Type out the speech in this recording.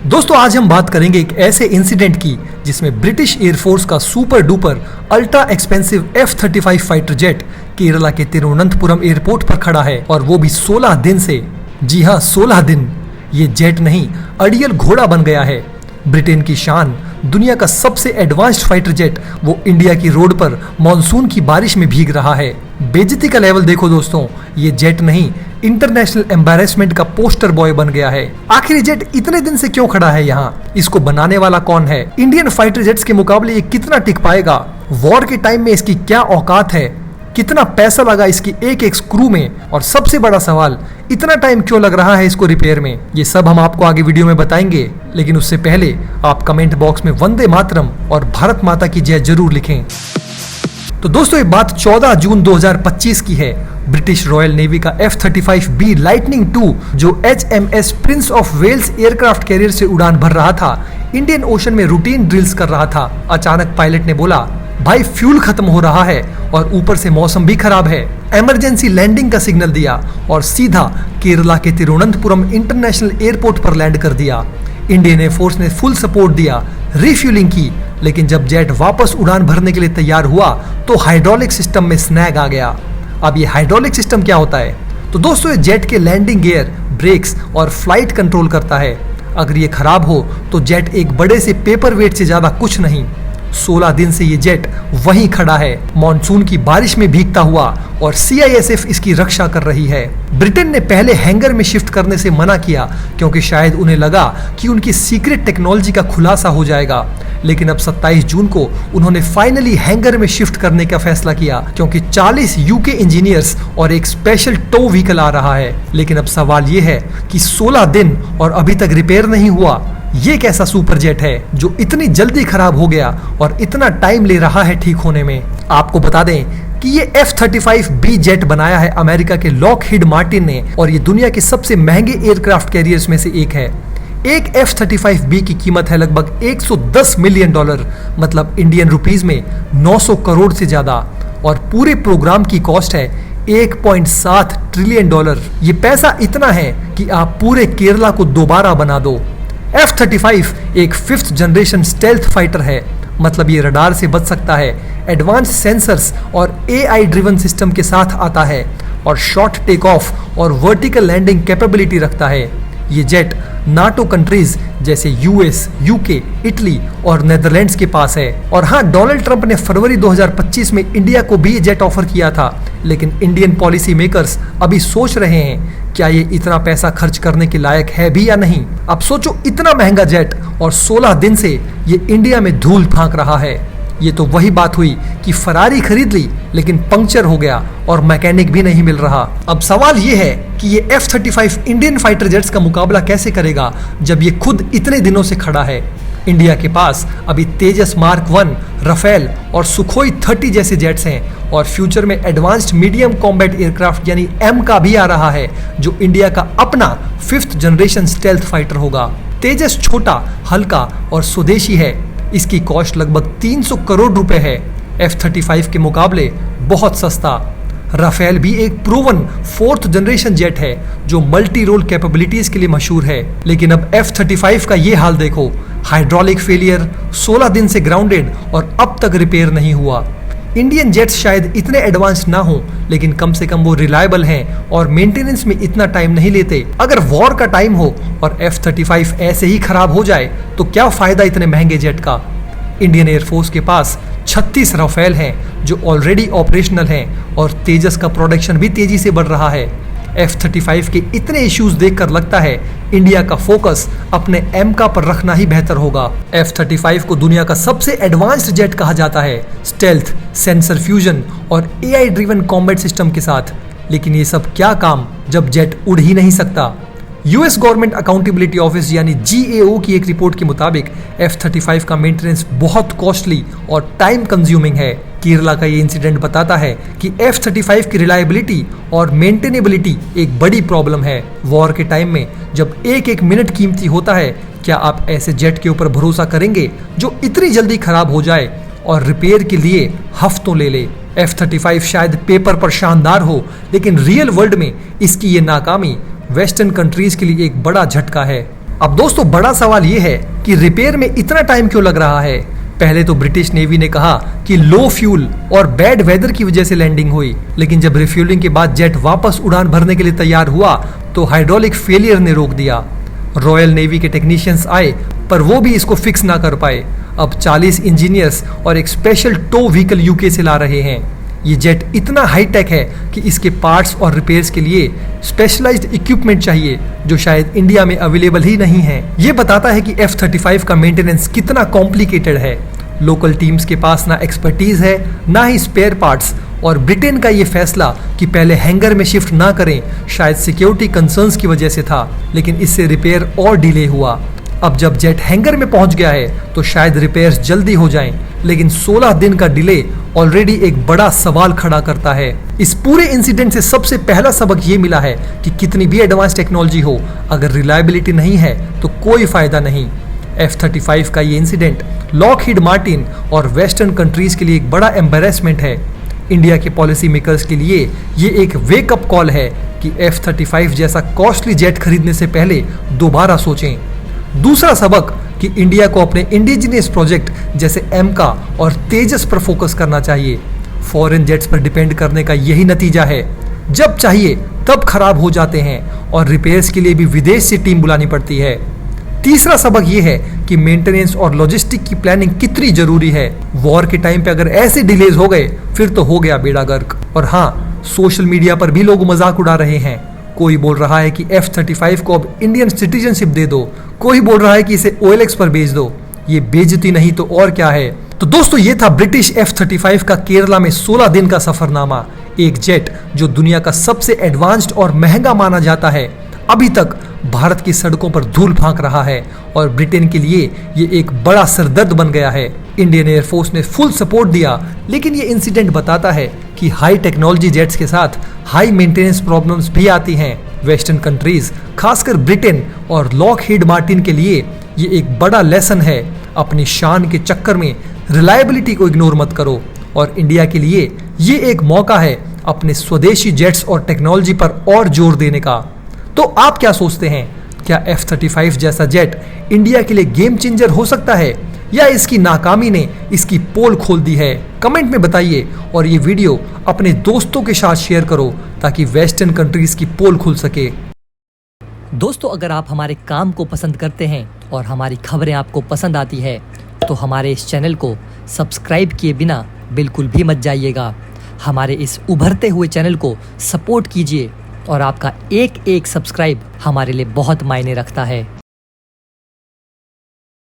दोस्तों आज हम बात करेंगे एक ऐसे इंसिडेंट की जिसमें ब्रिटिश एयरफोर्स का super duper ultra expensive F-35 fighter jet Kerala के तिरुवनंतपुरम एयरपोर्ट पर खड़ा है और वो भी 16 दिन से। जी हाँ, 16 दिन। ये जेट नहीं, अड़ियल घोड़ा बन गया है। ब्रिटेन की शान, दुनिया का सबसे एडवांस्ड फाइटर जेट, वो इंडिया की रोड पर मॉनसून की बारिश में भीग रहा है। बेइज्जती का लेवल देखो दोस्तों, ये जेट नहीं, इंटरनेशनल एम्बैरेसमेंट का पोस्टर बॉय बन गया है। आखिर ये जेट इतने दिन से क्यों खड़ा है यहाँ? इसको बनाने वाला कौन है? इंडियन फाइटर जेट्स के मुकाबले ये कितना टिक पाएगा? वॉर के टाइम में इसकी क्या औकात है? कितना पैसा लगा इसकी एक एक स्क्रू में? और सबसे बड़ा सवाल, इतना टाइम क्यों लग रहा है इसको रिपेयर में? ये सब हम आपको आगे वीडियो में बताएंगे, लेकिन उससे पहले आप कमेंट बॉक्स में वंदे मातरम और भारत माता की जय जरूर लिखें। तो दोस्तों ये बात 14 जून 2025 की है। ब्रिटिश रॉयल नेवी का F-35B लाइटनिंग 2 जो HMS Prince of Wales aircraft carrier से उड़ान भर रहा था, इंडियन ओशन में रूटीन ड्रिल्स कर रहा था। अचानक पायलट ने बोला, भाई फ्यूल खत्म हो रहा है और ऊपर से मौसम भी खराब है। इमरजेंसी लैंडिंग का सिग्नल दिया और सीधा केरला के तिरुवनंतपुरम इंटरनेशनल एयरपोर्ट पर लैंड कर दिया। इंडियन एयरफोर्स ने फुल सपोर्ट दिया, रिफ्यूलिंग की, लेकिन जब जेट वापस उड़ान भरने के लिए तैयार हुआ तो हाइड्रोलिक सिस्टम में स्नैग आ गया। अब ये हाइड्रोलिक सिस्टम क्या होता है? तो दोस्तों ये जेट के लैंडिंग गियर, ब्रेक्स और फ्लाइट कंट्रोल करता है। अगर ये खराब हो तो जेट एक बड़े से पेपर वेट से ज्यादा कुछ नहीं। 16 दिन से ये जेट वहीं खड़ा है, मॉनसून की बारिश में भीगता हुआ, और CISF इसकी रक्षा कर रही है। ब्रिटेन ने पहले हैंगर में शिफ्ट करने से मना किया क्योंकि शायद उन्हें लगा कि उनकी सीक्रेट टेक्नोलॉजी का खुलासा हो जाएगा, लेकिन अब 27 जून को उन्होंने फाइनली हैंगर में शिफ्ट करने का फैसला किया क्योंकि 40 UK इंजीनियर्स और एक स्पेशल टो व्हीकल आ रहा है। लेकिन अब सवाल ये है कि 16 दिन और अभी तक रिपेयर नहीं हुआ। ये कैसा सुपर जेट है जो इतनी जल्दी खराब हो गया और इतना टाइम ले रहा है ठीक होने में? आपको बता दें कि ये F-35B जेट बनाया है अमेरिका के लॉकहीड मार्टिन ने, और ये दुनिया के सबसे महंगे एयरक्राफ्ट कैरियर्स में से एक है। एक F-35B की कीमत है लगभग $110 मिलियन, मतलब इंडियन रुपीज में 900 करोड़ से ज्यादा, और पूरे प्रोग्राम की कॉस्ट है $1.7 ट्रिलियन। ये पैसा इतना है कि आप पूरे केरला को दोबारा बना दो। F-35 एक 5th जनरेशन स्टेल्थ फाइटर है, मतलब ये रडार से बच सकता है, एडवांस सेंसर्स और AI ड्रिवन सिस्टम के साथ आता है, और शॉर्ट टेक ऑफ और वर्टिकल लैंडिंग कैपेबिलिटी रखता है। ये जेट नाटो कंट्रीज जैसे US, UK, इटली और नेदरलैंड्स के पास है। और हाँ, डोनाल्ड ट्रंप ने फरवरी 2025 में इंडिया को भी ये जेट ऑफर किया था, लेकिन इंडियन पॉलिसी मेकर्स अभी सोच रहे हैं क्या ये इतना पैसा खर्च करने के लायक है भी या नहीं। अब सोचो, इतना महंगा जेट और 16 दिन से ये इंडिया में धूल फांक रहा है। ये तो वही बात हुई कि फरारी खरीद ली लेकिन पंक्चर हो गया और मैकेनिक भी नहीं मिल रहा। अब सवाल ये है कि ये F-35 इंडियन फाइटर जेट्स का मुकाबला कैसे करेगा जब ये खुद इतने दिनों से खड़ा है। इंडिया के पास अभी तेजस मार्क 1, राफेल और सुखोई 30 जैसे जेट्स हैं, और फ्यूचर में एडवांस्ड मीडियम कॉम्बैट एयरक्राफ्ट यानी M का भी आ रहा है, जो इंडिया का अपना 5th जनरेशन स्टेल्थ फाइटर होगा। तेजस छोटा, हल्का और स्वदेशी है। इसकी कॉस्ट लगभग 300 करोड़ रुपए है। F-35 के मुकाबले बहुत सस्ता। राफेल भी एक प्रूवन 4th जनरेशन जेट है जो मल्टी रोल कैपेबिलिटीज के लिए मशहूर है, लेकिन अब F-35 का ये हाल देखो, हाइड्रोलिक फेलियर, 16 दिन से ग्राउंडेड और अब तक रिपेयर नहीं हुआ। इंडियन जेट्स शायद इतने एडवांस ना हो, लेकिन कम से कम वो रिलायबल हैं और मेंटेनेंस में इतना टाइम नहीं लेते। अगर वॉर का टाइम हो और F-35 ऐसे ही खराब हो जाए तो क्या फायदा इतने महंगे जेट का? इंडियन एयरफोर्स के पास 36 राफेल हैं जो ऑलरेडी ऑपरेशनल हैं, और तेजस का प्रोडक्शन भी तेजी से बढ़ रहा है। F-35 के इतने इश्यूज देखकर लगता है इंडिया का फोकस अपने M पर रखना ही बेहतर होगा। F-35 को दुनिया का सबसे एडवांस्ड जेट कहा जाता है, स्टेल्थ, सेंसर फ्यूजन और AI ड्रिवन कॉम्बैट सिस्टम के साथ। लेकिन ये सब क्या काम जब जेट उड़ ही नहीं सकता। US गवर्नमेंट अकाउंटेबिलिटी ऑफिस यानी GAO की एक रिपोर्ट के मुताबिक F-35 का मेंटेनेंस बहुत कॉस्टली और टाइम कंज्यूमिंग है। केरला का ये इंसिडेंट बताता है कि F-35 की रिलायबिलिटी और मेंटेनेबिलिटी एक बड़ी प्रॉब्लम है। वॉर के टाइम में जब एक एक मिनट कीमती होता है, क्या आप ऐसे जेट के ऊपर भरोसा करेंगे जो इतनी जल्दी खराब हो जाए और रिपेयर के लिए हफ्तों ले ले? F-35 शायद पेपर पर शानदार हो, लेकिन रियल वर्ल्ड में इसकी ये नाकामी वेस्टर्न कंट्रीज के लिए एक बड़ा झटका है। अब दोस्तों बड़ा सवाल ये है कि रिपेयर में इतना टाइम क्यों लग रहा है। पहले तो ब्रिटिश नेवी ने कहा कि लो फ्यूल और बैड वेदर की वजह से लैंडिंग हुई, लेकिन जब रिफ्यूलिंग के बाद जेट वापस उड़ान भरने के लिए तैयार हुआ तो हाइड्रोलिक फेलियर ने रोक दिया। रॉयल नेवी के टेक्नीशियंस आए पर वो भी इसको फिक्स ना कर पाए। अब 40 इंजीनियर्स और एक स्पेशल टो व्हीकल यूके से ला रहे हैं। ये जेट इतना हाईटेक है कि इसके पार्ट्स और रिपेयर्स के लिए स्पेशलाइज्ड इक्विपमेंट चाहिए जो शायद इंडिया में अवेलेबल ही नहीं है। ये बताता है कि F-35 का मेंटेनेंस कितना कॉम्प्लिकेटेड है। लोकल टीम्स के पास ना एक्सपर्टीज है ना ही स्पेयर पार्ट्स, और ब्रिटेन का ये फैसला कि पहले हैंगर में शिफ्ट ना करें शायद सिक्योरिटी कंसर्न्स की वजह से था, लेकिन इससे रिपेयर और डिले हुआ। अब जब जेट हैंगर में पहुंच गया है तो शायद रिपेयर्स जल्दी हो जाएं, लेकिन 16 दिन का डिले ऑलरेडी एक बड़ा सवाल खड़ा करता है। इस पूरे इंसिडेंट से सबसे पहला सबक ये मिला है कि कितनी भी एडवांस टेक्नोलॉजी हो, अगर रिलायबिलिटी नहीं है तो कोई फायदा नहीं। F-35 का ये इंसिडेंट लॉकहीड मार्टिन और वेस्टर्न कंट्रीज के लिए एक बड़ा एम्बैरेसमेंट है। इंडिया के पॉलिसी मेकर्स के लिए ये एक वेकअप कॉल है कि F-35 जैसा कॉस्टली जेट खरीदने से पहले दोबारा सोचें। दूसरा सबक कि इंडिया को अपने इंडिजिनियस प्रोजेक्ट जैसे एमका और तेजस पर फोकस करना चाहिए। फॉरेन जेट्स पर डिपेंड करने का यही नतीजा है, जब चाहिए तब खराब हो जाते हैं और रिपेयर्स के लिए भी विदेश से टीम बुलानी पड़ती है। तीसरा सबक ये है कि मेंटेनेंस और लॉजिस्टिक की प्लानिंग कितनी जरूरी है। वॉर के टाइम पे अगर ऐसे डिलेज हो गए फिर तो हो गया बेड़ा गर्क। और हाँ, सोशल मीडिया पर भी लोग मजाक उड़ा रहे हैं। कोई बोल रहा है कि F-35 को अब इंडियन सिटीजनशिप दे दो, कोई बोल रहा है कि इसे OLX पर भेज दो। ये बेइज्जती नहीं तो और क्या है। तो दोस्तों ये था ब्रिटिश F-35 का केरला में 16 दिन का सफरनामा। एक जेट जो दुनिया का सबसे एडवांस्ड और महंगा माना जाता है, अभी तक भारत की सड़कों पर धूल फांक रहा है और ब्रिटेन के लिए ये एक बड़ा सरदर्द बन गया है। इंडियन एयरफोर्स ने फुल सपोर्ट दिया, लेकिन ये इंसिडेंट बताता है कि हाई टेक्नोलॉजी जेट्स के साथ हाई मेंटेनेंस प्रॉब्लम्स भी आती हैं। वेस्टर्न कंट्रीज, खासकर ब्रिटेन और लॉकहीड मार्टिन के लिए ये एक बड़ा लेसन है। अपनी शान के चक्कर में रिलायबिलिटी को इग्नोर मत करो। और इंडिया के लिए ये एक मौका है अपने स्वदेशी जेट्स और टेक्नोलॉजी पर और जोर देने का। तो आप क्या सोचते हैं, क्या F-35 जैसा जेट इंडिया के लिए गेम चेंजर हो सकता है, या इसकी नाकामी ने इसकी पोल खोल दी है? कमेंट में बताइए और ये वीडियो अपने दोस्तों के साथ शेयर करो ताकि वेस्टर्न कंट्रीज की पोल खुल सके। दोस्तों, अगर आप हमारे काम को पसंद करते हैं और हमारी खबरें आपको पसंद आती है तो हमारे इस चैनल को सब्सक्राइब किए बिना बिल्कुल भी मत जाइएगा। हमारे इस उभरते हुए चैनल को सपोर्ट कीजिए और आपका एक एक सब्सक्राइब हमारे लिए बहुत मायने रखता है।